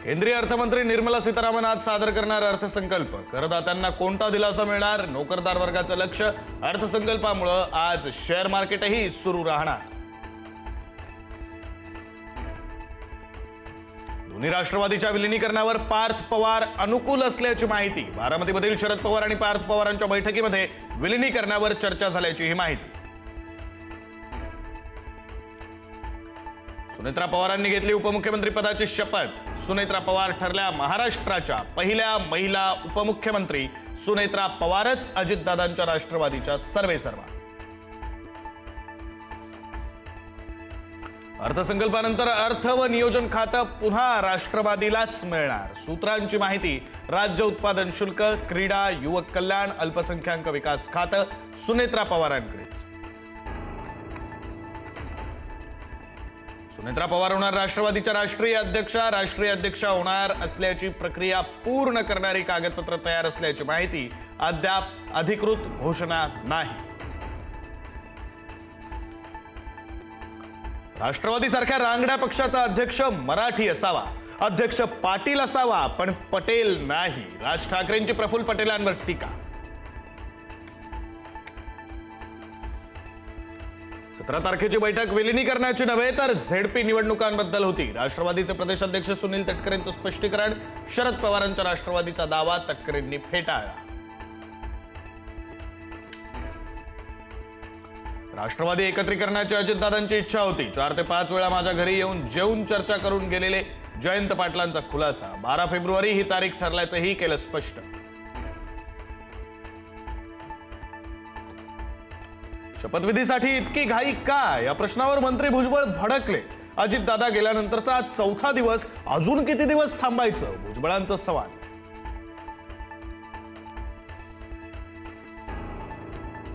केंद्रीय अर्थमंत्री निर्मला सीतारामन आज सादर करणार अर्थसंकल्प। करदात्यांना कोणता दिलासा मिळणार, नोकरदार वर्गाचं लक्ष। अर्थसंकल्पामुळे आज शेअर मार्केटही सुरू राहणार। दोन्ही राष्ट्रवादीच्या विलीनीकरणावर पार्थ पवार अनुकूल असल्याची माहिती। बारामतीमधील शरद पवार आणि पार्थ पवारांच्या बैठकीमध्ये विलीनीकरणावर चर्चा झाल्याची ही माहिती। सुनेत्रा पवारांनी घेतली उपमुख्यमंत्री पदाची शपथ। सुनेत्रा पवार ठरल्या महाराष्ट्राच्या पहिल्या महिला उपमुख्यमंत्री। सुनेत्रा पवारच अजितदादांच्या राष्ट्रवादीच्या सर्वेसर्वा। अर्थसंकल्पानंतर अर्थ व नियोजन खातं पुन्हा राष्ट्रवादीलाच मिळणार। सूत्रांची माहिती। राज्य उत्पादन शुल्क, क्रीडा, युवक कल्याण, अल्पसंख्याक विकास खातं सुनेत्रा पवारांकडेच। सुनेत्रा पवार होणार राष्ट्रवादीच्या राष्ट्रीय अध्यक्षा। राष्ट्रीय अध्यक्षा होणार असल्याची प्रक्रिया पूर्ण करणारी कागदपत्र तयार असल्याची माहिती। अद्याप अधिकृत घोषणा नाही। राष्ट्रवादी सारख्या रांगड्या पक्षाचा अध्यक्ष मराठी असावा, अध्यक्ष पाटील असावा, पण पटेल नाही। राज ठाकरेंची प्रफुल्ल पटेलांवर टीका। 17 तारखेची बैठक विलीनीकरणाची नव्हे तर झेडपी निवडणुकांबद्दल होती। राष्ट्रवादीचे प्रदेशाध्यक्ष सुनील तटकरेंचं स्पष्टीकरण। शरद पवारांच्या राष्ट्रवादीचा दावा तटकरेंनी फेटाळला। राष्ट्रवादी एकत्रीकरणाची अजितदादांची इच्छा होती। 4 ते 5 वेळा माझ्या घरी येऊन जेवून चर्चा करून गेलेले जयंत पाटलांचा खुलासा। 12 फेब्रुवारी ही तारीख ठरल्याचंही केलं स्पष्ट। शपथविधीसाठी इतकी घाई का, या प्रश्नावर मंत्री भुजबळ भडकले। अजितदादा गेल्यानंतरचा 4था दिवस, अजून किती दिवस थांबायचं, भुजबळांचा सवाल।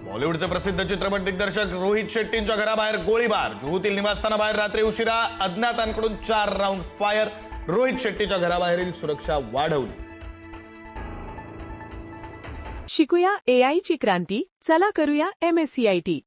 बॉलिवूडचे प्रसिद्ध चित्रपट दिग्दर्शक रोहित शेट्टींच्या घराबाहेर गोळीबार। जुहूतील निवासस्थानाबाहेर रात्री उशिरा अज्ञातांकडून 4 राऊंड फायर। रोहित शेट्टीच्या घराबाहेरील सुरक्षा वाढवली। शिकूया AI ची क्रांती, चला करूया MSCIT।